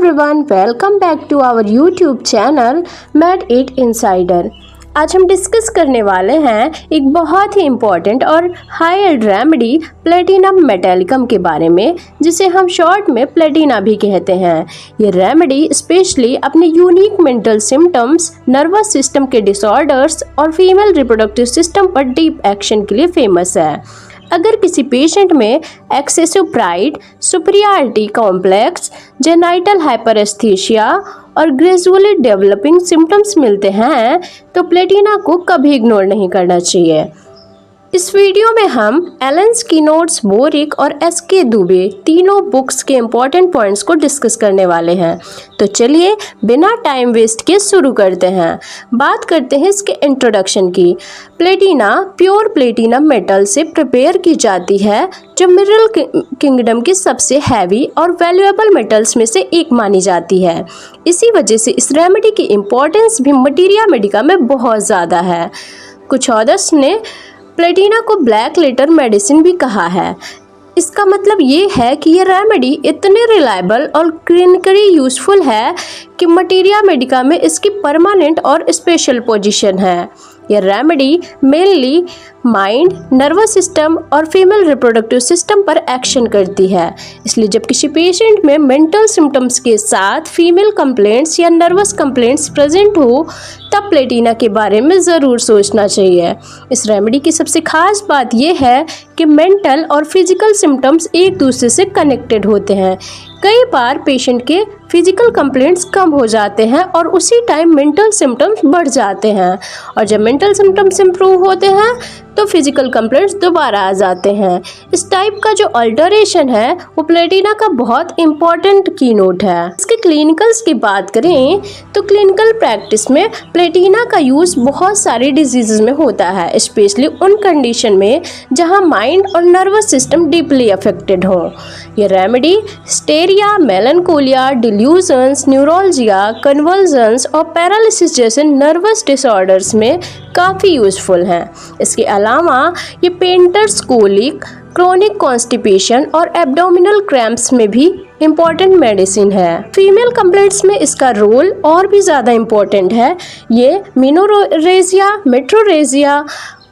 Everyone, welcome back to our YouTube channel made it insider. आज हम discuss करने वाले हैं एक बहुत ही इम्पॉर्टेंट और high end remedy platinum metallicum के बारे में, जिसे हम शॉर्ट में प्लेटिना भी कहते हैं। ये रेमेडी स्पेशली अपने unique mental symptoms, nervous system के डिसऑर्डर्स और फीमेल रिप्रोडक्टिव सिस्टम पर डीप एक्शन के लिए फेमस है। अगर किसी पेशेंट में excessive pride, superiority complex, genital hyperaesthesia और ग्रेजुअली डेवलपिंग सिम्टम्स मिलते हैं तो प्लेटिना को कभी इग्नोर नहीं करना चाहिए। इस वीडियो में हम एलन स्किनोड्स, बोरिक और एसके दुबे तीनों बुक्स के इम्पोर्टेंट पॉइंट्स को डिस्कस करने वाले हैं। तो चलिए बिना टाइम वेस्ट किए शुरू करते हैं। बात करते हैं इसके इंट्रोडक्शन की। प्लेटिना प्योर प्लेटिनम मेटल से प्रिपेयर की जाती है, जो मिनरल किंगडम की सबसे हैवी और वैल्यूएबल मेटल्स में से एक मानी जाती है। इसी वजह से इस रेमेडी की इम्पोर्टेंस भी मटीरिया मेडिका में बहुत ज़्यादा है। कुछ ऑथर्स ने प्लेटिना को ब्लैक लेटर मेडिसिन भी कहा है। इसका मतलब ये है कि ये रेमेडी इतने रिलायबल और क्लिनिकली यूज़फुल है कि मटीरिया मेडिका में इसकी परमानेंट और स्पेशल पोजीशन है। यह remedy mainly mind, nervous system और फीमेल रिप्रोडक्टिव सिस्टम पर एक्शन करती है। इसलिए जब किसी पेशेंट में मेंटल सिम्टम्स के साथ फीमेल कंप्लेंट्स या नर्वस कंप्लेंट्स प्रेजेंट हो, तब प्लेटिना के बारे में ज़रूर सोचना चाहिए। इस रेमेडी की सबसे खास बात यह है कि मेंटल और फिजिकल सिम्टम्स एक दूसरे से कनेक्टेड होते हैं। कई बार पेशेंट के फिजिकल कंप्लेंट्स कम हो जाते हैं और उसी टाइम मेंटल सिम्टम्स बढ़ जाते हैं, और जब मेंटल सिम्टम्स इम्प्रूव होते हैं तो फिजिकल कंप्लेंट्स दोबारा आ जाते हैं। इस टाइप का जो अल्टरेशन है वो प्लेटिना का बहुत इंपॉर्टेंट की नोट है। इसके क्लिनिकल्स की बात करें तो क्लिनिकल प्रैक्टिस में प्लेटिना का यूज़ बहुत सारी डिजीज़ में होता है, स्पेशली उन कंडीशन में जहां माइंड और नर्वस सिस्टम डीपली अफेक्टेड हो। ये remedy hysteria, मेलनकोलिया, delusions, neuroglia, convulsions और पैरालिसिस जैसे नर्वस डिसऑर्डर्स में काफ़ी यूज़फुल हैं। इसके अलावा ये पेंटर्स कोलिक, क्रोनिक कॉन्स्टिपेशन और एब्डोमिनल क्रैम्प्स में भी इम्पॉर्टेंट मेडिसिन है। फीमेल कंप्लेंट्स में इसका रोल और भी ज़्यादा इम्पॉर्टेंट है। ये मेनोरेजिया, मेट्रोरेजिया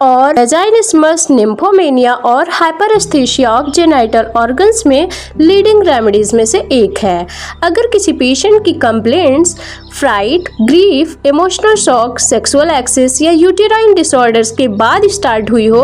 और वेजाइनिस्मस, निम्फोमेनिया और हाइपरेस्थीसिया ऑफ जेनाइटल ऑर्गन्स में लीडिंग रेमेडीज में से एक है। अगर किसी पेशेंट की complaints fright, grief, emotional shock, sexual excess या यूटेराइन डिसऑर्डर्स के बाद स्टार्ट हुई हो,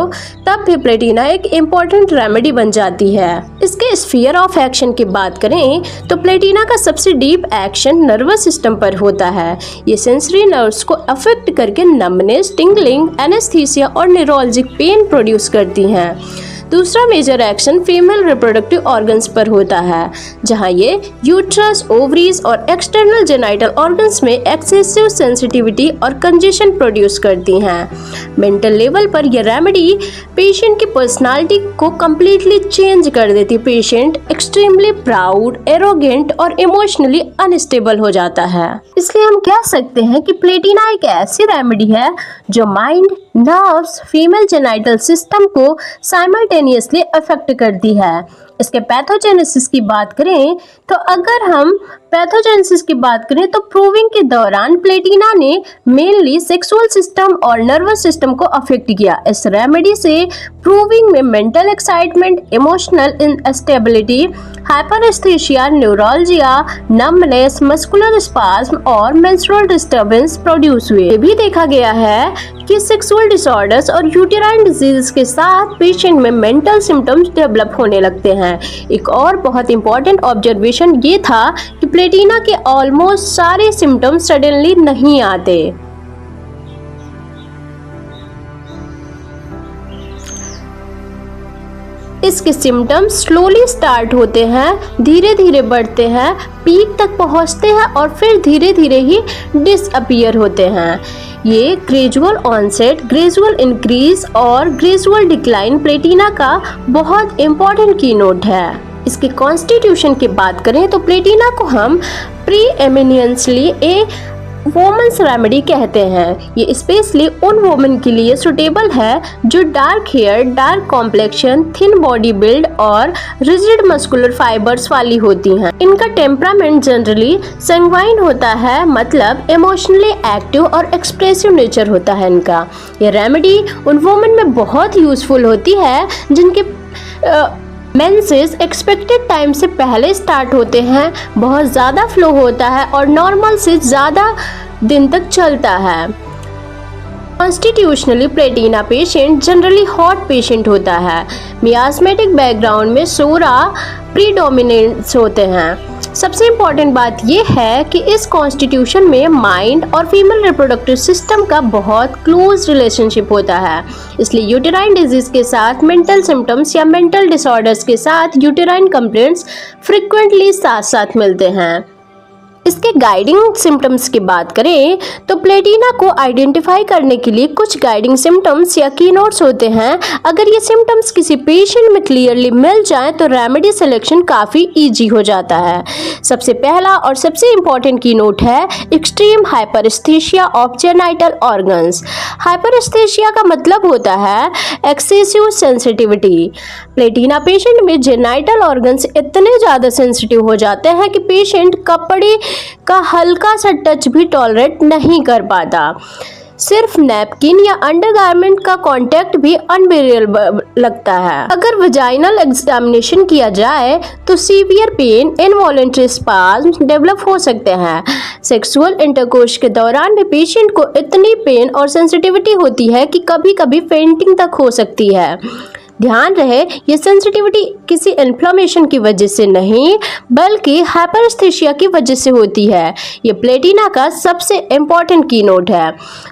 तब भी प्लेटिना एक इम्पॉर्टेंट रेमेडी बन जाती है। इसके स्फीयर ऑफ एक्शन की बात करें तो प्लेटिना का सबसे डीप एक्शन नर्वस सिस्टम पर होता है। ये सेंसरी नर्व्स को अफेक्ट करके नमनेस, टिंगलिंग, एनेस्थीसिया और न्यूरोलजिक पेन प्रोड्यूस करती हैं। दूसरा major action female reproductive organs पर होता है, जहां ये यूट्रस, ओवरीज और एक्सटर्नल जेनाइटल ऑर्गन्स में एक्सेसिव सेंसिटिविटी और कंजेशन प्रोड्यूस करती हैं। मेंटल लेवल पर यह रेमेडी पेशेंट की पर्सनालिटी को कम्प्लीटली चेंज कर देती। पेशेंट एक्सट्रीमली प्राउड, एरोगेंट और इमोशनली अनस्टेबल हो जाता है। इसलिए हम कह सकते हैं कि प्लेटिना एक ऐसी रेमेडी है जो mind, nerves, female genital system को साइमल्टेनियसली अफेक्ट करती है। इसके पैथोजेनेसिस की बात करें तो अगर हम पैथोजेनेसिस की बात करें तो प्रूविंग के दौरान प्लेटिना ने मेनली सेक्सुअल सिस्टम और नर्वस सिस्टम को अफेक्ट किया। इस रेमेडी से प्रूविंग में mental excitement, emotional instability, hyperaesthesia, neuralgia, numbness, muscular spasm और मेंस्ट्रुअल डिस्टर्बेंस प्रोड्यूस हुए। ये भी देखा गया है कि सेक्सुअल डिसऑर्डर्स और यूटेराइन डिजीज के साथ पेशेंट में मेंटल सिम्टम्स डेवलप होने लगते हैं। एक और बहुत इंपॉर्टेंट ऑब्जर्वेशन ये था कि प्लेटिना के ऑलमोस्ट सारे सिम्टम्स सडनली नहीं आते। इसके सिम्टम्स स्लोली स्टार्ट होते हैं, धीरे धीरे बढ़ते हैं, पीक तक पहुंचते हैं और फिर धीरे धीरे ही डिसअपीयर होते हैं। ये ग्रेजुअल ऑनसेट, ग्रेजुअल इंक्रीज और ग्रेजुअल डिक्लाइन प्लेटिना का बहुत इम्पॉर्टेंट की नोट है। इसके कॉन्स्टिट्यूशन की बात करें तो प्लेटिना को हम प्री एमिनियंसली ए वोमेंस रेमेडी कहते हैं। ये स्पेशली उन वोमेन के लिए सुटेबल है जो dark hair, dark complexion, thin body build और रिजिड मस्कुलर फाइबर्स वाली होती हैं। इनका टेम्परामेंट जनरली संगवाइन होता है, मतलब इमोशनली एक्टिव और एक्सप्रेसिव नेचर होता है इनका। ये रेमेडी उन वोमेन में बहुत यूजफुल होती है जिनके मेंसेस एक्सपेक्टेड टाइम से पहले स्टार्ट होते हैं, बहुत ज़्यादा फ्लो होता है और नॉर्मल से ज़्यादा दिन तक चलता है। Constitutionally Platina patient generally hot patient होता है। मियास्मेटिक बैकग्राउंड में सोरा प्रीडोमिनेंस होते हैं। सबसे इम्पॉर्टेंट बात यह है कि इस कॉन्स्टिट्यूशन में माइंड और फीमेल रिप्रोडक्टिव सिस्टम का बहुत क्लोज रिलेशनशिप होता है, इसलिए यूटेराइन डिजीज के साथ मेंटल सिम्टम्स या मेंटल डिसऑर्डर्स के साथ यूटेराइन कंप्लेंट्स फ्रिक्वेंटली साथ साथ मिलते हैं। इसके गाइडिंग सिम्टम्स की बात करें तो प्लेटिना को आइडेंटिफाई करने के लिए कुछ गाइडिंग सिम्टम्स या कीनोट्स होते हैं। अगर ये सिम्टम्स किसी पेशेंट में क्लियरली मिल जाए तो रेमेडी सिलेक्शन काफ़ी इजी हो जाता है। सबसे पहला और सबसे इम्पॉर्टेंट कीनोट है एक्सट्रीम हाइपरेस्थेशिया ऑफ जेनाइटल ऑर्गन्स। हाइपरेस्थेशिया का मतलब होता है एक्सेसिव सेंसिटिविटी। प्लेटिना पेशेंट में जेनाइटल ऑर्गन्स इतने ज़्यादा सेंसिटिव हो जाते हैं कि पेशेंट कपड़े का हल्का सा टच भी टॉलरेट नहीं कर पाता। सिर्फ नैपकिन या अंडरगारमेंट का कांटेक्ट भी अनबेरेबल लगता है। अगर वजाइनल एग्जामिनेशन किया जाए तो severe pain, involuntary spasm develop हो सकते हैं। सेक्सुअल इंटरकोर्स के दौरान भी पेशेंट को इतनी पेन और सेंसिटिविटी होती है कि कभी कभी फेंटिंग तक हो सकती है। ध्यान रहे, ये सेंसिटिविटी किसी इन्फ्लेमेशन की वजह से नहीं बल्कि हाइपरेस्थेशिया की वजह से होती है। ये प्लेटिना का सबसे इम्पॉर्टेंट कीनोट है।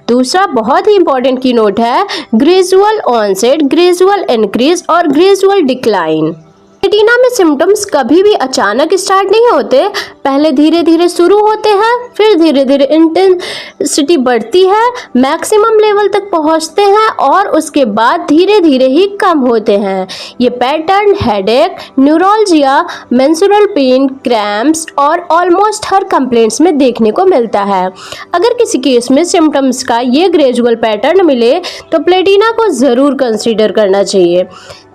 दूसरा बहुत ही इम्पॉर्टेंट कीनोट है ग्रेजुअल ऑनसेट, ग्रेजुअल इंक्रीज और ग्रेजुअल डिक्लाइन। प्लेटिना में सिम्टम्स कभी भी अचानक स्टार्ट नहीं होते, पहले धीरे धीरे शुरू होते हैं, फिर धीरे धीरे इंटेंसिटी बढ़ती है, मैक्सिमम लेवल तक पहुंचते हैं और उसके बाद धीरे धीरे ही कम होते हैं। ये pattern headache, neuroglia, menstrual pain, cramps और ऑलमोस्ट हर कंप्लेंट्स में देखने को मिलता है। अगर किसी केस में सिम्टम्स का ये ग्रेजुअल पैटर्न मिले तो प्लेटिना को ज़रूर कंसीडर करना चाहिए।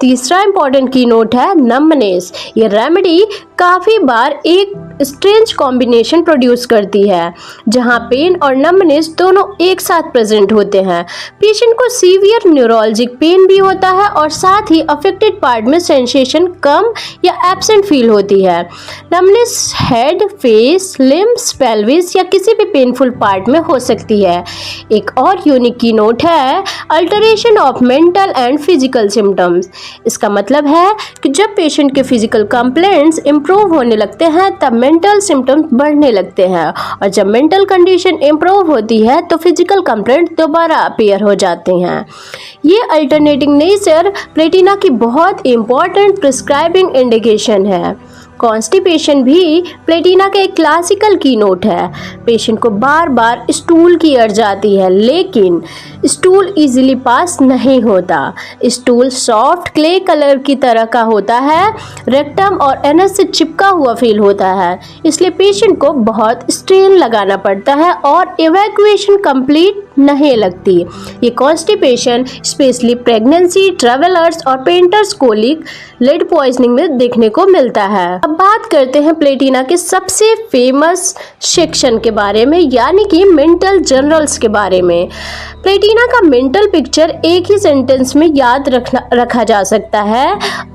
तीसरा इंपॉर्टेंट कीनोट है नंबनेस। ये रेमेडी काफ़ी बार एक स्ट्रेंज कॉम्बिनेशन प्रोड्यूस करती है जहां पेन और नंबनेस दोनों एक साथ प्रेजेंट होते हैं। पेशेंट को सीवियर न्यूरोलजिक पेन भी होता है और साथ ही अफेक्टेड पार्ट में सेंसेशन कम या एब्सेंट फील होती है। Numbness head, face, limbs, pelvis या किसी भी पेनफुल पार्ट में हो सकती है। एक और यूनिक कीनोट है alteration of mental and physical symptoms. इसका मतलब है कि जब पेशेंट के फिजिकल कंप्लेंट्स इंप्रूव होने लगते हैं तब मेंटल सिम्टम्स बढ़ने लगते हैं और जब मेंटल कंडीशन इंप्रूव होती है तो फिजिकल कंप्लेंट दोबारा अपीयर हो जाते हैं। ये अल्टरनेटिंग नेचर प्लेटिना की बहुत इंपॉर्टेंट प्रिस्क्राइबिंग इंडिकेशन है। कॉन्स्टिपेशन भी प्लेटिना का एक क्लासिकल कीनोट है। पेशेंट को बार बार स्टूल की अर्ज आती है लेकिन स्टूल इजीली पास नहीं होता। स्टूल सॉफ्ट क्ले कलर की तरह का होता है, रेक्टम और एनस से चिपका हुआ फील होता है, इसलिए पेशेंट को बहुत स्ट्रेन लगाना पड़ता है और इवैक्यूएशन कंप्लीट नहीं लगती। ये कॉन्स्टिपेशन स्पेशली प्रेगनेंसी, ट्रैवलर्स और पेंटर्स कोलिक, लेड पॉइजनिंग में देखने को मिलता है। अब बात करते हैं प्लेटिना के सबसे फेमस सेक्शन के बारे में, यानी कि मेंटल जनरल्स के बारे में। प्लेटिना का मेंटल पिक्चर एक ही सेंटेंस में याद रखा जा सकता है,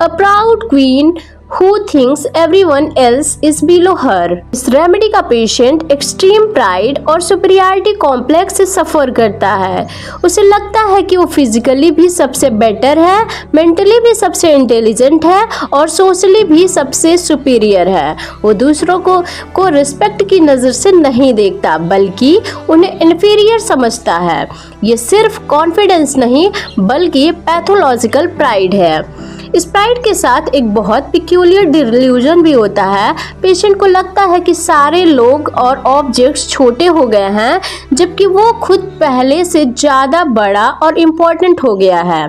a proud queen who thinks everyone else is below her। इस रेमेडी का पेशेंट एक्सट्रीम प्राइड और सुपीरियरिटी कॉम्प्लेक्स से सफ़र करता है। उसे लगता है कि वो फिजिकली भी सबसे बेटर है, मेंटली भी सबसे इंटेलिजेंट है और सोशली भी सबसे सुपीरियर है। वो दूसरों को रिस्पेक्ट की नज़र से नहीं देखता बल्कि उन्हें इन्फीरियर समझता है। ये सिर्फ कॉन्फिडेंस नहीं बल्कि पैथोलॉजिकल प्राइड है। इस प्राइड के साथ एक बहुत पिक्यूलियर डिल्यूजन भी होता है। पेशेंट को लगता है कि सारे लोग और ऑब्जेक्ट्स छोटे हो गए हैं जबकि वो खुद पहले से ज़्यादा बड़ा और इम्पोर्टेंट हो गया है।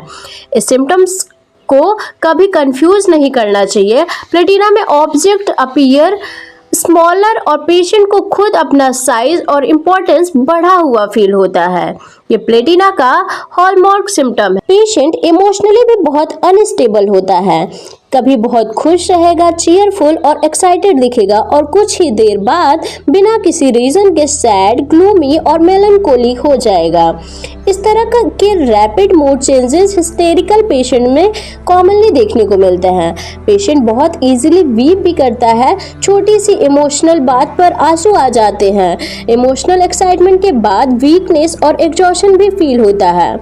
इस सिम्टम्स को कभी कंफ्यूज नहीं करना चाहिए। प्लेटिना में ऑब्जेक्ट अपीयर स्मॉलर और पेशेंट को खुद अपना साइज और इम्पोर्टेंस बढ़ा हुआ फील होता है। ये प्लेटिना का हॉलमार्क सिम्टम है। पेशेंट इमोशनली भी बहुत अनस्टेबल होता है, कभी बहुत खुश रहेगा, चीयरफुल और एक्साइटेड दिखेगा और कुछ ही देर बाद बिना किसी रीजन के सैड, ग्लूमी और मेलनकोली हो जाएगा। इस तरह के rapid mood changes hysterical patient में कॉमनली देखने को मिलते हैं। पेशेंट बहुत इजीली वीप भी करता है, छोटी सी इमोशनल बात पर आंसू आ जाते हैं। इमोशनल एक्साइटमेंट के बाद वीकनेस और एग्जॉशन भी फील होता है।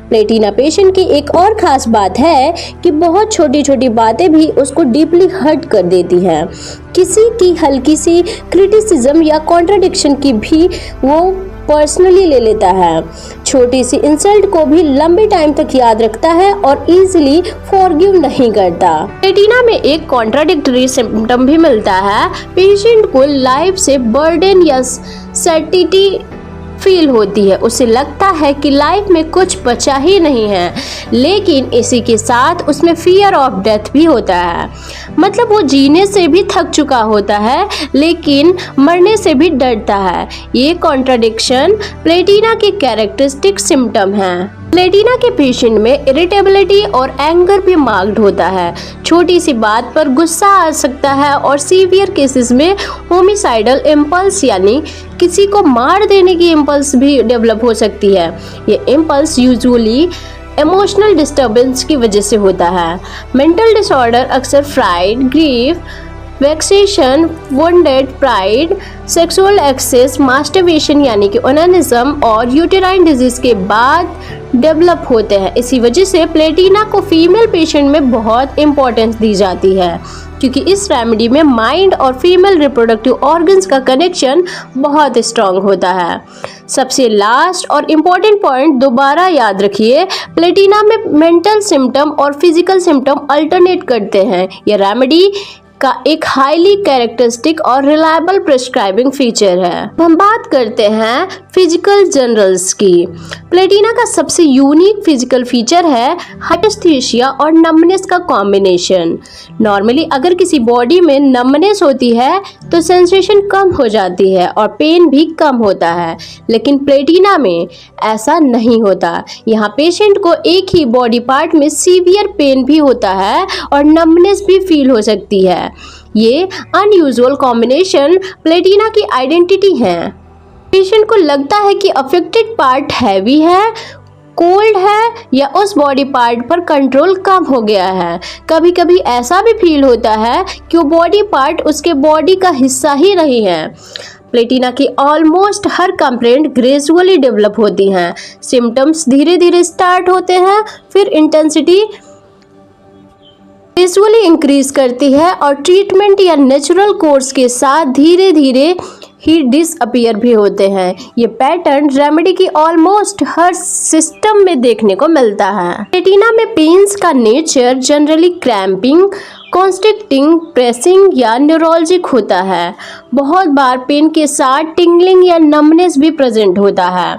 प्लेटिना पेशेंट की एक और खास बात है कि बहुत छोटी छोटी बातें भी उसको डीपली हर्ट कर देती हैं। किसी की हल्की सी क्रिटिसिज्म या कॉन्ट्रडिक्शन की भी वो पर्सनली ले लेता है। छोटी सी इंसल्ट को भी लंबे टाइम तक याद रखता है और इजीली फॉरगिव नहीं करता। प्लेटिना में एक कॉन्ट्राडिक्टरी सिम्टम भी मिलता है। पेशेंट को लाइफ से बर्डन या सैटिटी फील होती है। उसे लगता है कि लाइफ में कुछ बचा ही नहीं है, लेकिन इसी के साथ उसमें फियर ऑफ डेथ भी होता है। मतलब वो जीने से भी थक चुका होता है, लेकिन मरने से भी डरता है। ये कॉन्ट्राडिक्शन प्लेटिना के कैरेक्टरिस्टिक सिम्टम है। प्लेटिना के पेशेंट में इरिटेबिलिटी और एंगर भी मार्क्ड होता है। छोटी सी बात पर गुस्सा आ सकता है और सीवियर केसेस में होमिसाइडल इम्पल्स यानी किसी को मार देने की इम्पल्स भी डेवलप हो सकती है। ये इम्पल्स यूजुअली इमोशनल डिस्टर्बेंस की वजह से होता है। मेंटल डिसऑर्डर अक्सर fright, grief, vexation, wounded pride, sexual excess, masturbation यानी कि ओनानिज्म और यूटेराइन डिजीज के बाद डेवलप होते हैं। इसी वजह से प्लेटिना को फीमेल पेशेंट में बहुत इंपॉर्टेंस दी जाती है, क्योंकि इस रेमेडी में माइंड और फीमेल रिप्रोडक्टिव ऑर्गन्स का कनेक्शन बहुत स्ट्रांग होता है। सबसे लास्ट और इम्पॉर्टेंट पॉइंट दोबारा याद रखिए, प्लेटिना में मेंटल सिम्टम और फिजिकल सिम्टम अल्टरनेट करते हैं। यह रेमेडी का एक हाईली कैरेक्टरिस्टिक और रिलायबल प्रिस्क्राइबिंग फीचर है। हम बात करते हैं फिजिकल जनरल्स की। प्लेटिना का सबसे यूनिक फिजिकल फीचर है हाइस्थीसिया और नमनेस का कॉम्बिनेशन। नॉर्मली अगर किसी बॉडी में नमनेस होती है तो सेंसेशन कम हो जाती है और पेन भी कम होता है, लेकिन प्लेटिना में ऐसा नहीं होता। यहाँ पेशेंट को एक ही बॉडी पार्ट में सीवियर पेन भी होता है और नमनेस भी फील हो सकती है। ये अनयूजुअल कॉम्बिनेशन प्लेटिना की आइडेंटिटी है। पेशेंट को लगता है कि अफेक्टेड पार्ट हैवी है, कोल्ड है या उस बॉडी पार्ट पर कंट्रोल कम हो गया है। कभी कभी ऐसा भी फील होता है कि वो बॉडी पार्ट उसके बॉडी का हिस्सा ही नहीं है। प्लेटिना की ऑलमोस्ट हर कंप्लेंट ग्रेजुअली डेवलप होती हैं। सिम्टम्स धीरे धीरे स्टार्ट होते हैं, फिर इंटेंसिटी ग्रेजुअली इंक्रीज करती है और ट्रीटमेंट या नेचुरल कोर्स के साथ धीरे धीरे ही डिसअपीयर भी होते हैं। ये पैटर्न रेमेडी की ऑलमोस्ट हर सिस्टम में देखने को मिलता है। प्लेटिना में पेन्स का नेचर जनरली क्रैम्पिंग, कॉन्स्ट्रिक्टिंग, प्रेसिंग या न्यूरोलजिक होता है। बहुत बार पेन के साथ टिंगलिंग या नमनेस भी प्रेजेंट होता है।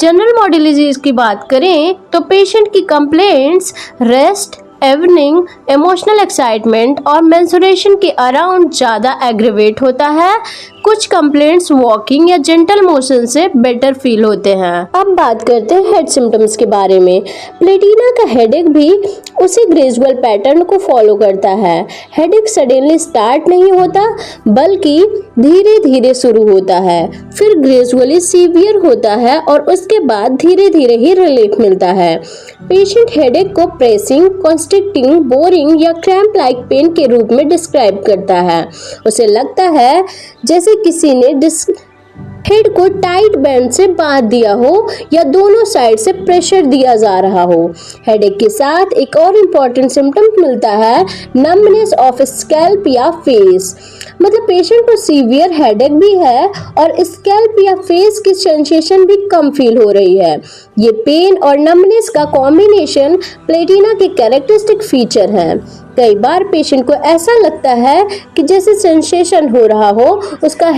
जनरल मॉडलिटीज की बात करें तो पेशेंट की complaints rest, evening, emotional excitement और मेंस्ट्रुएशन के अराउंड ज़्यादा एग्रीवेट होता है। कुछ कंप्लेंट्स वॉकिंग या जेंटल मोशन से बेटर फील होते हैं। अब बात करते हैं हेड सिम्टम्स के बारे में। प्लेटिना का हेडेक भी उसी ग्रेजुअल पैटर्न को फॉलो करता है। हेडेक सडनली स्टार्ट नहीं होता, बल्कि धीरे धीरे शुरू होता है, फिर ग्रेजुअली सीवियर होता है और उसके बाद धीरे धीरे ही रिलीफ मिलता है। पेशेंट हेडेक को प्रेसिंग, कॉन्स्ट्रिक्टिंग, बोरिंग या क्रैम्प लाइक पेन के रूप में डिस्क्राइब करता है। उसे लगता है जैसे किसी ने हेड को टाइट बैंड से बांध दिया हो या दोनों साइड से प्रेशर दिया जा रहा हो। हेडेक के साथ एक और इम्पॉर्टेंट सिम्टम मिलता है, नमनेस ऑफ स्कैल्प या फेस। मतलब पेशेंट को सीवियर हेडेक भी है और स्कैल्प या फेस की सेंसेशन भी कम फील हो रही है। ये पेन और नमनेस का कॉम्बिनेशन प्लेटिना के कैरेक्टरिस्टिक फीचर है। कई बार पेशेंट को ऐसा लगता है कि जैसे सेंसेशन हो रहा हो, उसका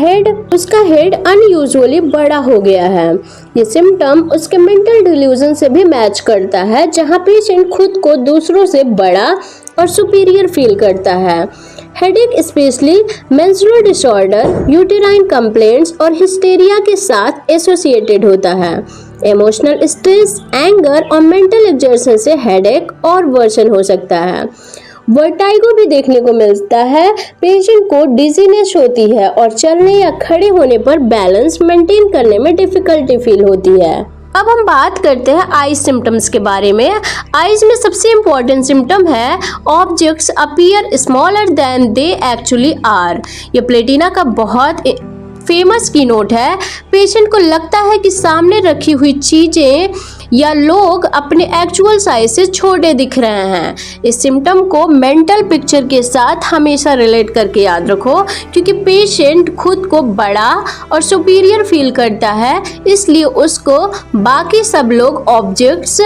हेड अनयूजुअली बड़ा हो गया है। ये सिम्टम उसके मेंटल डिल्यूजन से भी मैच करता है, जहां पेशेंट खुद को दूसरों से बड़ा और सुपीरियर फील करता है। Headache specially menstrual disorder, uterine complaints और हिस्टेरिया के साथ एसोसिएटेड होता है। इमोशनल स्ट्रेस, एंगर और मेंटल एग्जर्शन से हेडेक और वर्सन हो सकता है। वर्टाइगो भी देखने को मिलता है। पेशेंट को डिजीनेस होती है और चलने या खड़े होने पर बैलेंस मेंटेन करने में डिफिकल्टी फील होती है। अब हम बात करते हैं आईज सिम्टम्स के बारे में। आईज में सबसे इम्पोर्टेंट सिम्टम है objects appear smaller than they actually are. ये प्लेटिना का बहुत फेमस की नोट है। पेशेंट को लगता है कि सामने रखी हुई चीजें या लोग अपने एक्चुअल साइज से छोटे दिख रहे हैं। इस सिम्टम को मेंटल पिक्चर के साथ हमेशा रिलेट करके याद रखो, क्योंकि पेशेंट खुद को बड़ा और सुपीरियर फील करता है, इसलिए उसको बाकी सब लोग ऑब्जेक्ट्स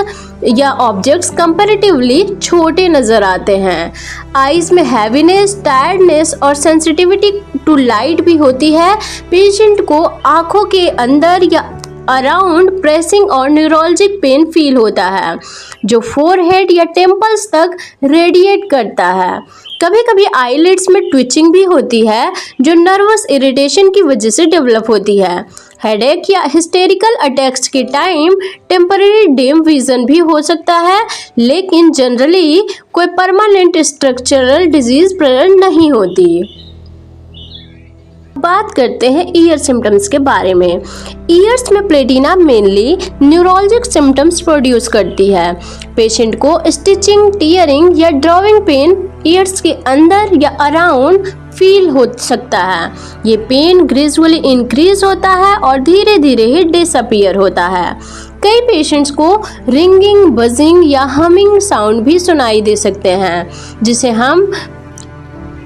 कंपैरेटिवली छोटे नजर आते हैं। आईज में हैवीनेस, टायर्डनेस और सेंसिटिविटी टू लाइट भी होती है। पेशेंट को आंखों के अंदर या अराउंड प्रेसिंग और न्यूरोलजिक पेन फील होता है, जो फोरहेड या टेम्पल्स तक रेडिएट करता है। कभी कभी आईलिड्स में ट्विचिंग भी होती है, जो नर्वस इरिटेशन की वजह से डेवलप होती है। हेडेक या हिस्टेरिकल अटैक्स के टाइम टेम्पररी डिम विजन भी हो सकता है, लेकिन जनरली कोई परमानेंट स्ट्रक्चरल डिजीज प्रेजेंट नहीं होती। बात करते हैं ईयर सिम्टम्स के बारे में। ईयर्स में प्लेटिना मेनली न्यूरोलजिक सिम्टम्स प्रोड्यूस करती है। पेशेंट को स्टिचिंग, टीयरिंग या ड्रॉइंग पेन ईयर्स के अंदर या अराउंड फील हो सकता है। ये पेन ग्रेजुअली इंक्रीज होता है और धीरे धीरे ही डिसअपीयर होता है। कई पेशेंट्स को रिंगिंग, बजिंग या हमिंग साउंड भी सुनाई दे सकते हैं, जिसे हम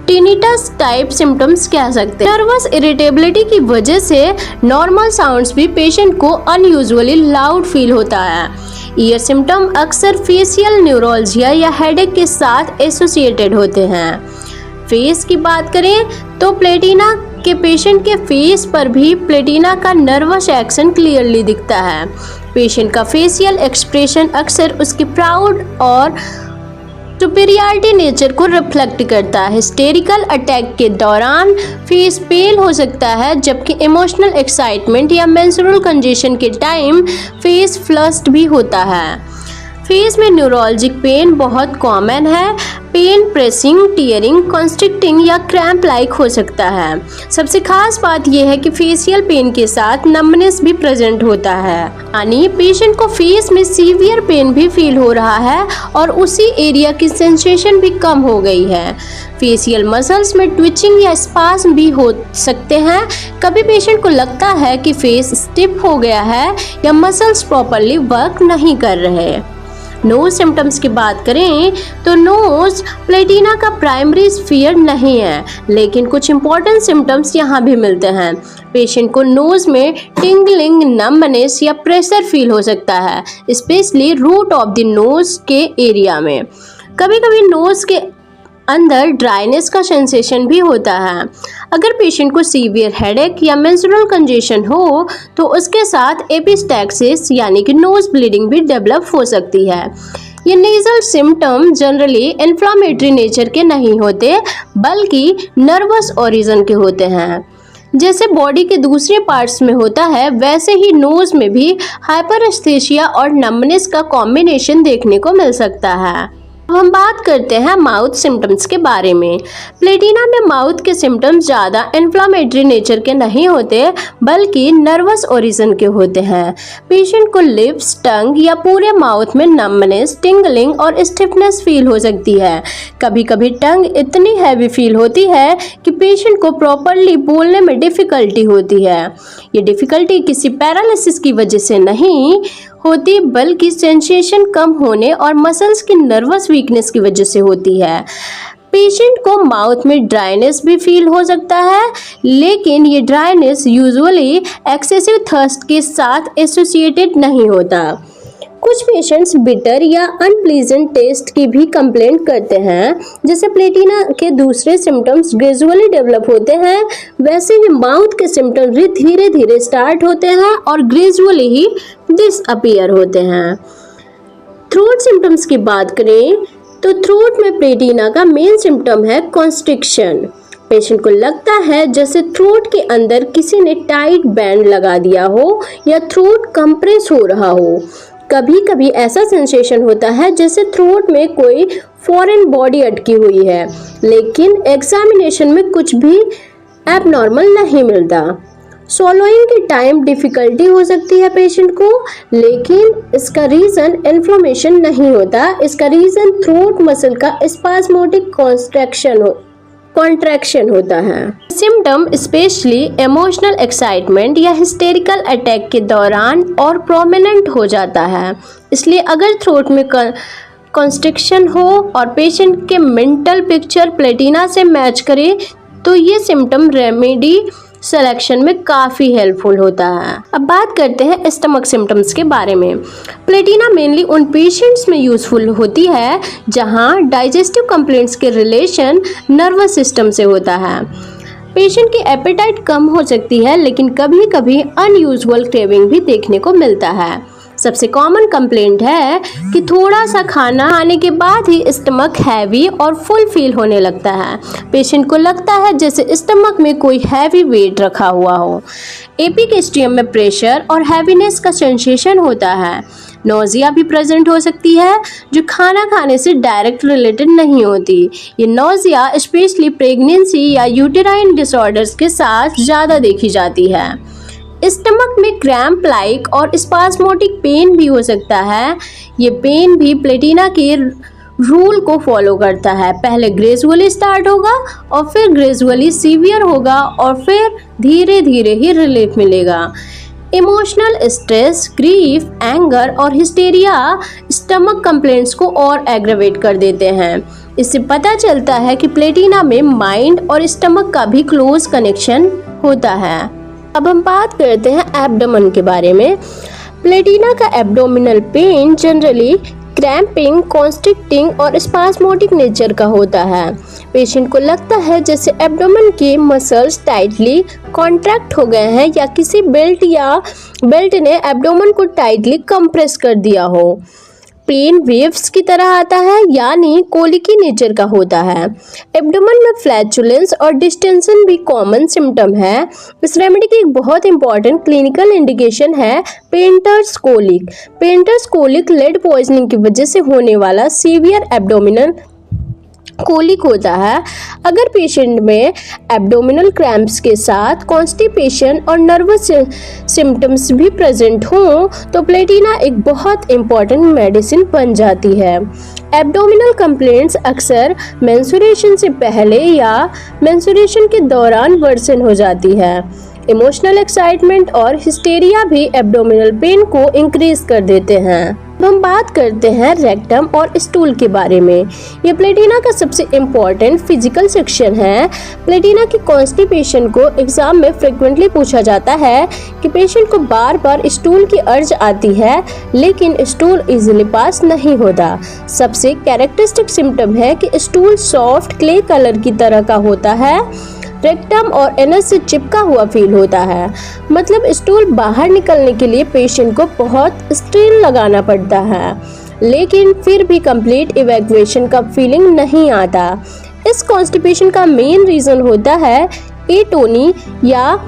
टिनिटस टाइप सिम्टम्स कह सकते हैं। नर्वस इरिटेबिलिटी की वजह से नॉर्मल साउंड्स भी पेशेंट को अनयूजुअली लाउड फील होता है। ईयर सिम्टम अक्सर फेशियल न्यूरोलजिया या हेडेक के साथ एसोसिएटेड होते हैं। फेस की बात करें तो प्लेटिना के पेशेंट के फेस पर भी प्लेटिना का नर्वस एक्शन क्लियरली दिखता है। पेशेंट का फेशियल एक्सप्रेशन अक्सर उसकी प्राउड और सुपीरियरिटी नेचर को रिफ्लेक्ट करता है। हिस्टेरिकल अटैक के दौरान फेस पेल हो सकता है, जबकि इमोशनल एक्साइटमेंट या मेंस्ट्रुअल कंजेशन के टाइम फेस फ्लश्ड भी होता है। फेस में न्यूरोलजिक पेन बहुत कॉमन है। पेन प्रेसिंग, टीयरिंग, कॉन्स्ट्रिक्टिंग या क्रैम्प लाइक हो सकता है। सबसे खास बात यह है कि फेशियल पेन के साथ नम्बनेस भी प्रेजेंट होता है, यानी पेशेंट को फेस में सीवियर पेन भी फील हो रहा है और उसी एरिया की सेंसेशन भी कम हो गई है। फेशियल मसल्स में ट्विचिंग या स्पास्म भी हो सकते हैं। कभी पेशेंट को लगता है कि फेस स्टिफ हो गया है या मसल्स प्रॉपरली वर्क नहीं कर रहे। नोज सिम्टम्स की बात करें तो नोज प्लेटिना का प्राइमरी स्फीयर नहीं है, लेकिन कुछ इंपॉर्टेंट सिम्टम्स यहाँ भी मिलते हैं। पेशेंट को नोज में टिंगलिंग, नम्बनेस या प्रेशर फील हो सकता है, specially root of the nose के एरिया में। कभी कभी नोज के अंदर ड्राइनेस का सेंसेशन भी होता है। अगर पेशेंट को सीवियर हेडेक या मेंस्ट्रुअल कंजेशन हो तो उसके साथ एपिस्टैक्सिस यानी कि नोज ब्लीडिंग भी डेवलप हो सकती है। ये nasal symptom generally inflammatory nature के नहीं होते, बल्कि नर्वस ओरिजिन के होते हैं। जैसे बॉडी के दूसरे पार्ट्स में होता है, वैसे ही नोज में भी हाइपरेस्थेसिया और नम्बनेस का कॉम्बिनेशन देखने को मिल सकता है। अब हम बात करते हैं माउथ सिम्टम्स के बारे में। प्लेटिना में माउथ के सिम्टम्स ज़्यादा इन्फ्लामेटरी नेचर के नहीं होते, बल्कि नर्वस ओरिजिन के होते हैं। पेशेंट को लिप्स, टंग या पूरे माउथ में नम्बनेस, टिंगलिंग और स्टिफनेस फील हो सकती है। कभी कभी टंग इतनी हैवी फील होती है कि पेशेंट को प्रॉपरली बोलने में डिफ़िकल्टी होती है। ये डिफ़िकल्टी किसी पैरालिसिस की वजह से नहीं होती, बल्कि सेंसेशन कम होने और मसल्स की नर्वस वीकनेस की वजह से होती है। पेशेंट को माउथ में ड्राइनेस भी फील हो सकता है, लेकिन ये ड्राइनेस यूजुअली एक्सेसिव थर्स्ट के साथ एसोसिएटेड नहीं होता। कुछ पेशेंट्स बिटर या अनप्लीजेंट टेस्ट की भी कंप्लेंट करते हैं। जैसे प्लेटिना के दूसरे सिम्टम्स ग्रेजुअली डेवलप होते हैं, वैसे ही माउथ के सिम्टम्स भी धीरे धीरे स्टार्ट होते हैं और ग्रेजुअली ही डिसअपीयर होते हैं। थ्रोट सिम्टम्स की बात करें तो थ्रोट में प्लेटिना का मेन सिम्टम है कॉन्स्ट्रिक्शन। पेशेंट को लगता है जैसे थ्रोट के अंदर किसी ने टाइट बैंड लगा दिया हो या थ्रोट कंप्रेस हो रहा हो। कभी कभी ऐसा सेंसेशन होता है जैसे थ्रोट में कोई फॉरेन बॉडी अटकी हुई है, लेकिन एग्जामिनेशन में कुछ भी एबनॉर्मल नहीं मिलता। swallowing के टाइम डिफिकल्टी हो सकती है पेशेंट को, लेकिन इसका रीज़न इन्फ्लेमेशन नहीं होता। इसका रीज़न थ्रोट मसल का स्पास्मोटिक कॉन्ट्रैक्शन होता है। सिम्टम स्पेशली इमोशनल एक्साइटमेंट या हिस्टेरिकल अटैक के दौरान और प्रोमिनेंट हो जाता है। इसलिए अगर थ्रोट में कॉन्स्ट्रिक्शन हो और पेशेंट के मेंटल पिक्चर प्लेटिना से मैच करे तो ये सिम्टम रेमेडी सिलेक्शन में काफ़ी हेल्पफुल होता है। अब बात करते हैं स्टमक सिम्टम्स के बारे में। प्लेटिना मेनली उन पेशेंट्स में यूज़फुल होती है जहां डाइजेस्टिव कंप्लेंट्स के रिलेशन नर्वस सिस्टम से होता है। पेशेंट की एपेटाइट कम हो सकती है, लेकिन कभी कभी अनयूजुअल क्रेविंग भी देखने को मिलता है। सबसे कॉमन कंप्लेंट है कि थोड़ा सा खाना खाने के बाद ही स्टमक हैवी और फुल फील होने लगता है। पेशेंट को लगता है जैसे स्टमक में कोई हैवी वेट रखा हुआ हो। एपिगैस्ट्रियम में प्रेशर और हैवीनेस का सेंसेशन होता है। नोजिया भी प्रेजेंट हो सकती है, जो खाना खाने से डायरेक्ट रिलेटेड नहीं होती। ये नोजिया स्पेशली प्रेगनेंसी या यूटेराइन डिसऑर्डर्स के साथ ज़्यादा देखी जाती है। स्टमक में क्रैम्प लाइक और स्पास्मोटिक पेन भी हो सकता है। ये पेन भी प्लेटिना के रूल को फॉलो करता है। पहले ग्रेजुअली स्टार्ट होगा और फिर ग्रेजुअली सीवियर होगा और फिर धीरे धीरे ही रिलीफ मिलेगा। इमोशनल स्ट्रेस, ग्रीफ, एंगर और हिस्टेरिया स्टमक कंप्लेंट्स को और एग्रेवेट कर देते हैं। इससे पता चलता है कि प्लेटिना में माइंड और स्टमक का भी क्लोज कनेक्शन होता है। अब हम बात करते हैं एब्डोमेन के बारे में। प्लेटिना का एब्डोमिनल पेन जनरली क्रैम्पिंग, कॉन्स्ट्रिक्टिंग और स्पास्मोटिक नेचर का होता है। पेशेंट को लगता है जैसे एब्डोमेन के मसल्स टाइटली कॉन्ट्रैक्ट हो गए हैं या किसी बेल्ट ने एब्डोमेन को टाइटली कंप्रेस कर दिया हो। पेन वेव्स की तरह आता है, यानी कोलिकी नेचर का होता है। एब्डोमेन में फ्लैचुलेंस और डिस्टेंशन भी कॉमन सिम्टम है। इस रेमेडी की एक बहुत इंपॉर्टेंट क्लिनिकल इंडिकेशन है painters colic. Painters colic lead poisoning की वजह से होने वाला सीवियर एब्डोमिनल कोलिक होता है। अगर पेशेंट में एब्डोमिनल क्रैम्प्स के साथ कॉन्स्टिपेशन और नर्वस सिम्टम्स भी प्रेजेंट हों तो प्लेटिना एक बहुत इम्पॉर्टेंट मेडिसिन बन जाती है। एब्डोमिनल कंप्लेंट्स अक्सर मेंस्ट्रुएशन से पहले या मेंस्ट्रुएशन के दौरान वर्सन हो जाती है। इमोशनल एक्साइटमेंट और हिस्टेरिया भी एब्डोमिनल पेन को इंक्रीज कर देते हैं। अब हम बात करते हैं रेक्टम और स्टूल के बारे में। ये प्लेटिना का सबसे इम्पोर्टेंट फिजिकल सेक्शन है। प्लेटिना की कॉन्स्टिपेशन को एग्जाम में फ्रिक्वेंटली पूछा जाता है कि पेशेंट को बार बार स्टूल की अर्ज आती है, लेकिन स्टूल इजीली पास नहीं होता। सबसे कैरेक्टरिस्टिक सिम्टम है कि स्टूल सॉफ्ट क्ले कलर की तरह का होता है। रेक्टम और एनस से चिपका हुआ फील होता है, मतलब स्टूल बाहर निकलने के लिए पेशेंट को बहुत स्ट्रेन लगाना पड़ता है, लेकिन फिर भी कंप्लीट इवैक्यूएशन का फीलिंग नहीं आता। इस कॉन्स्टिपेशन का मेन रीजन होता है एटोनी या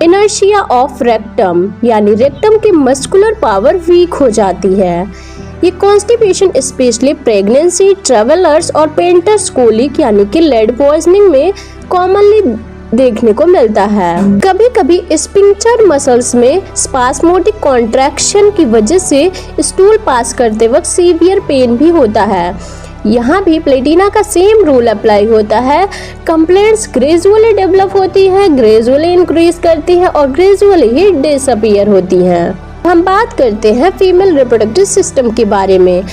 इनर्शिया ऑफ रेक्टम, यानी रेक्टम की मस्कुलर पावर वीक हो जाती है। ये कॉन्स्टिपेशन स्पेशली प्रेगनेंसी, ट्रेवलर्स और पेंटर्स कोलिक यानी कि लेड पॉइजनिंग में कॉमनली देखने को मिलता है। कभी कभी स्फिंक्टर मसल्स में स्पास्मोटिक कॉन्ट्रैक्शन की वजह से स्टूल पास करते वक्त सीवियर पेन भी होता है। यहाँ भी प्लेटिना का सेम रूल अप्लाई होता है। कंप्लेंट्स ग्रेजुअली डेवलप होती है, ग्रेजुअली इंक्रीज करती है और ग्रेजुअली ही डिसअपीयर होती हैं। हम बात करते हैं फीमेल रिप्रोडक्टिव सिस्टम के बारे में।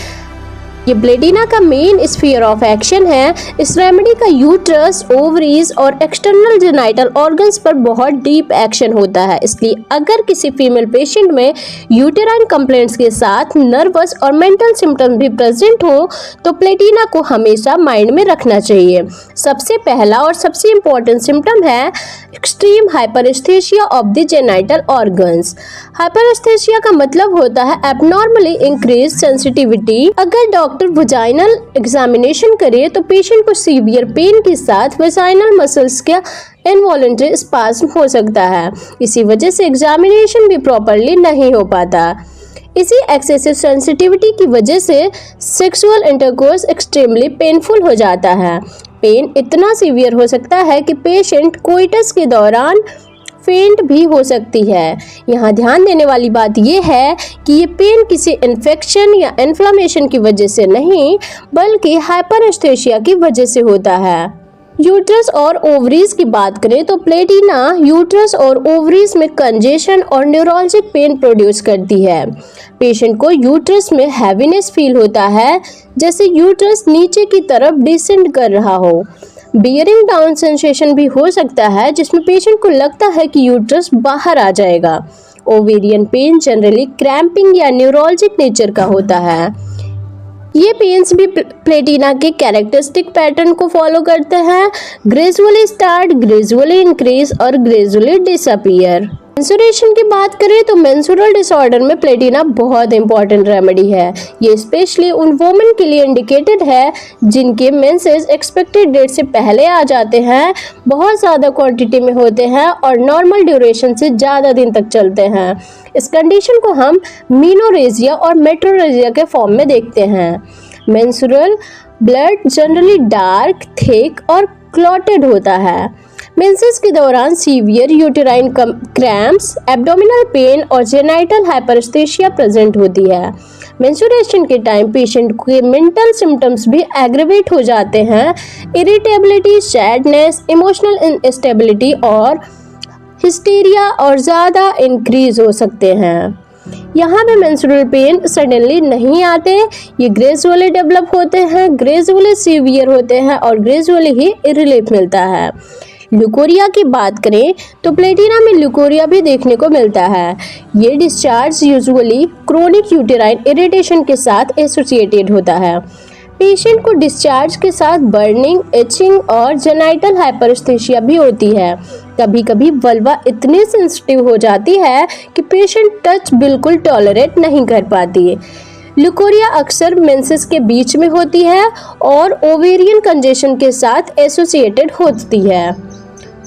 ये प्लेटिना का मेन स्फीयर ऑफ एक्शन है। इस रेमेडी का यूट्रस, ओवरीज और एक्सटर्नल जेनाइटल ऑर्गन्स पर बहुत डीप एक्शन होता है। इसलिए अगर किसी फीमेल पेशेंट में यूटेराइन कंप्लेंट्स के साथ नर्वस और मेंटल सिम्टम्स भी प्रेजेंट हो तो प्लेटिना को हमेशा माइंड में रखना चाहिए। सबसे पहला और सबसे इम्पोर्टेंट सिम्टम है extreme hyperaesthesia of the genital organs. Hyperaesthesia का मतलब होता है एबनॉर्मली इंक्रीज सेंसिटिविटी। अगर डॉक्टर डॉक्टर वजाइनल एग्जामिनेशन करे तो पेशेंट को सीवियर पेन के साथ वजाइनल मसल्स का इनवॉलंटरी स्पाज्म हो सकता है। इसी वजह से एग्जामिनेशन भी प्रॉपरली नहीं हो पाता। इसी एक्सेसिव सेंसिटिविटी की वजह से सेक्सुअल इंटरकोर्स एक्सट्रीमली पेनफुल हो जाता है। पेन इतना सीवियर हो सकता है कि पेशेंट कोइटस के दौरान फेंट भी हो सकती है। यहाँ ध्यान देने वाली बात यह है कि ये पेन किसी इन्फेक्शन या इन्फ्लेमेशन की वजह से नहीं बल्कि हाइपरएस्थेसिया की वजह से होता है। यूट्रस और ओवरीज की बात करें तो प्लेटिना यूट्रस और ओवरीज में कंजेशन और न्यूरोलजिक पेन प्रोड्यूस करती है। पेशेंट को यूट्रस में हैवीनेस फील होता है, जैसे यूट्रस नीचे की तरफ डिसेंड कर रहा हो। बियरिंग डाउन सेंसेशन भी हो सकता है, जिसमें पेशेंट को लगता है कि यूट्रस बाहर आ जाएगा। ओवेरियन पेन जनरली क्रैम्पिंग या न्यूरोलजिक नेचर का होता है। ये पेन्स भी प्लेटिना के कैरेक्टरिस्टिक पैटर्न को फॉलो करते हैं, ग्रेजुअली स्टार्ट, ग्रेजुअली इंक्रीज और ग्रेजुअली डिसअपीयर। मेंस्ट्रुएशन की बात करें तो मेंस्ट्रुअल डिसऑर्डर में प्लेटिना बहुत इंपॉर्टेंट रेमेडी है। ये स्पेशली उन वोमेन के लिए इंडिकेटेड है जिनके मेंसेस एक्सपेक्टेड डेट से पहले आ जाते हैं, बहुत ज़्यादा क्वांटिटी में होते हैं और नॉर्मल ड्यूरेशन से ज़्यादा दिन तक चलते हैं। इस कंडीशन को हम मीनोरेजिया और मेट्रोरेजिया के फॉर्म में देखते हैं। Menstrual blood generally dark, thick और क्लॉटेड होता है। मेंसेस के दौरान severe uterine cramps, abdominal pain और जेनाइटल हाइपरस्थेसिया प्रेजेंट होती है। मेंस्ट्रुएशन के टाइम पेशेंट के मेंटल सिम्टम्स भी एग्रेवेट हो जाते हैं। इरिटेबिलिटी, सैडनेस, इमोशनल इनस्टेबिलिटी और हिस्टीरिया और ज़्यादा इंक्रीज हो सकते हैं। यहाँ पे मेंस्ट्रुअल पेन सडनली नहीं आते, ये ग्रेजुअली डेवलप होते हैं, ग्रेजुअली सीवियर होते हैं और ग्रेजुअली ही रिलीफ मिलता है। ल्यूकोरिया की बात करें तो प्लेटिना में ल्यूकोरिया भी देखने को मिलता है। ये discharge usually chronic uterine irritation के साथ एसोसिएटेड होता है। पेशेंट को डिस्चार्ज के साथ बर्निंग, इचिंग और जेनाइटल हाइपरस्थेसिया भी होती है। कभी कभी वल्वा इतनी सेंसिटिव हो जाती है कि पेशेंट टच बिल्कुल टॉलरेट नहीं कर पाती है। ल्यूकोरिया अक्सर मेंसेस के बीच में होती है और ओवेरियन कंजेशन के साथ एसोसिएटेड होती है।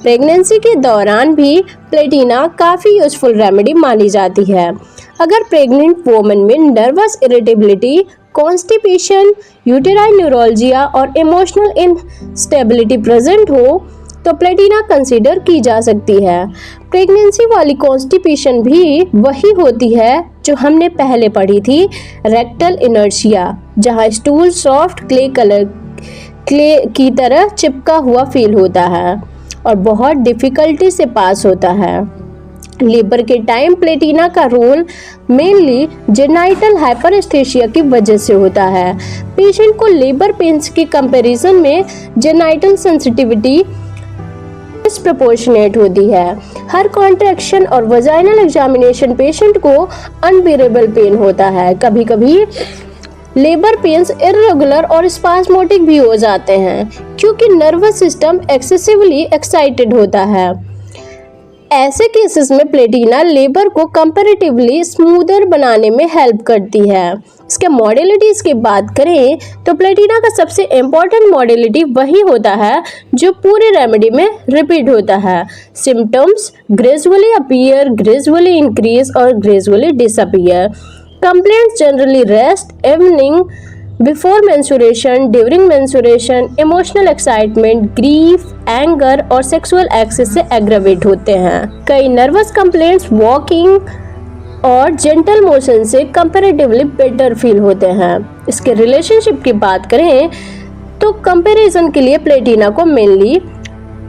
प्रेगनेंसी के दौरान भी प्लेटिना काफ़ी यूजफुल रेमेडी मानी जाती है। अगर प्रेग्नेंट वोमन में nervous irritability, constipation, uterine neuroglia और इमोशनल इनस्टेबिलिटी प्रेजेंट हो तो प्लेटिना कंसीडर की जा सकती है। प्रेगनेंसी वाली कॉन्स्टिपेशन भी वही होती है जो हमने पहले पढ़ी थी, रेक्टल इनर्शिया, जहाँ स्टूल सॉफ्ट क्ले की तरह चिपका हुआ फील होता है और बहुत डिफिकल्टी से पास होता है। लेबर के टाइम प्लेटिना का रोल मेनली जेनाइटल हाइपरस्थेसिया की वजह से होता है। पेशेंट को लेबर पेन्स के कंपैरिजन में जेनाइटल सेंसिटिविटी डिस्प्रपोर्शनेट होती है। हर कॉन्ट्रैक्शन और वजाइनल एग्जामिनेशन पेशेंट को अनबियरेबल पेन होता है। कभी कभी लेबर पेन्स इर्रेगुलर और स्पास्मोटिक भी हो जाते हैं क्योंकि नर्वस सिस्टम एक्सेसिवली एक्साइटेड होता है। ऐसे केसेस में प्लेटिना लेबर को कंपैरेटिवली स्मूदर बनाने में हेल्प करती है। इसके मॉडलिटीज़ की बात करें तो प्लेटिना का सबसे इम्पॉर्टेंट मॉडलिटी वही होता है जो पूरे रेमेडी में रिपीट होता है। Symptoms gradually appear, gradually increase और gradually disappear. Complaints generally rest, evening, before menstruation, during menstruation, emotional excitement, grief, anger और sexual excess से aggravate होते हैं। कई nervous complaints walking और gentle motion से comparatively better feel होते हैं। इसके relationship की बात करें तो comparison के लिए प्लेटिना को mainly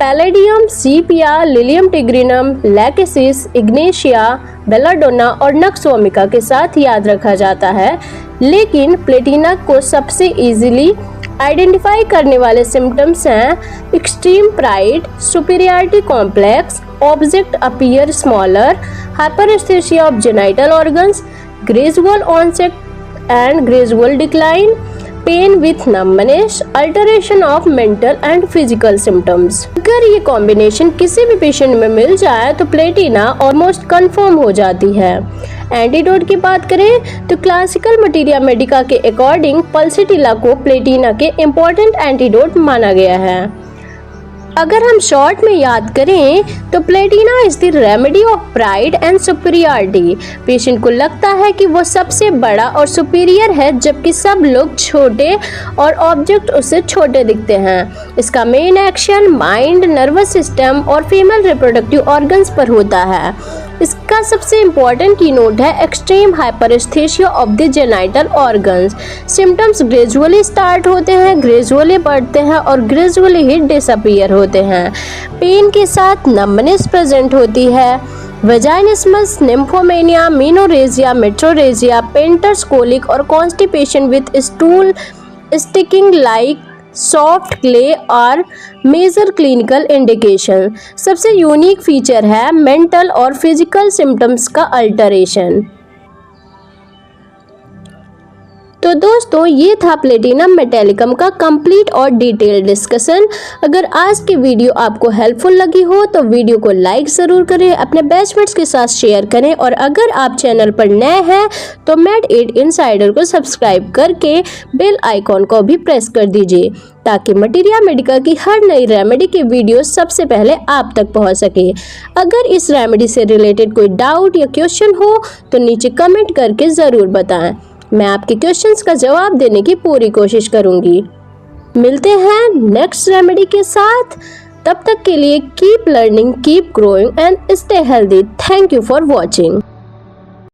पैलेडियम, सीपिया, लिलियम टिग्रिनम, लैकेसिस, इग्नेशिया, बेलाडोना और नक्स वोमिका के साथ याद रखा जाता है, लेकिन प्लेटिना को सबसे इजीली आइडेंटिफाई करने वाले सिम्टम्स हैं extreme pride, superiority complex, object appear smaller, hyperesthesia of genital organs, gradual onset and gradual decline, pain with numbness, alteration of mental and physical symptoms. अगर ये कॉम्बिनेशन किसी भी पेशेंट में मिल जाए तो प्लेटिना ऑलमोस्ट कंफर्म हो जाती है। एंटीडोट की बात करें तो क्लासिकल मटीरिया मेडिका के अकॉर्डिंग पल्सिटिला को प्लेटिना के इम्पोर्टेंट एंटीडोट माना गया है। अगर हम शॉर्ट में याद करें तो Platina is the remedy of pride and superiority. Patient को लगता है कि वो सबसे बड़ा और सुपीरियर है, जबकि सब लोग छोटे और ऑब्जेक्ट उससे छोटे दिखते हैं। इसका main action mind, nervous system और फीमेल रिप्रोडक्टिव ऑर्गन्स पर होता है। इसका सबसे इम्पॉर्टेंट की नोट है extreme hyperaesthesia of the genital organs. Symptoms gradually start होते हैं, ग्रेजुअली बढ़ते हैं और ग्रेजुअली ही डिसअपीयर होते हैं। पेन के साथ नंबनेस प्रेजेंट होती है। Vaginismus, nymphomania, menorrhagia, metrorrhagia, painter's colic और constipation with stool sticking like soft clay और मेजर क्लिनिकल इंडिकेशन। सबसे यूनिक फीचर है मेंटल और फिजिकल सिम्टम्स का अल्टरेशन। तो दोस्तों ये था प्लेटिनम मेटालिकम का कंप्लीट और डिटेल्ड डिस्कशन। अगर आज की वीडियो आपको हेल्पफुल लगी हो तो वीडियो को लाइक ज़रूर करें, अपने बेस्टमेट्स के साथ शेयर करें और अगर आप चैनल पर नए हैं तो मेड8 इनसाइडर को सब्सक्राइब करके बेल आइकॉन को भी प्रेस कर दीजिए ताकि मटीरिया मेडिका की हर नई रेमेडी की वीडियो सबसे पहले आप तक पहुंच सके। अगर इस रेमेडी से रिलेटेड कोई डाउट या क्वेश्चन हो तो नीचे कमेंट करके ज़रूर बताएं। मैं आपके क्वेश्चंस का जवाब देने की पूरी कोशिश करूंगी। मिलते हैं नेक्स्ट रेमेडी के साथ, तब तक के लिए keep learning, keep growing and stay healthy. Thank you for watching.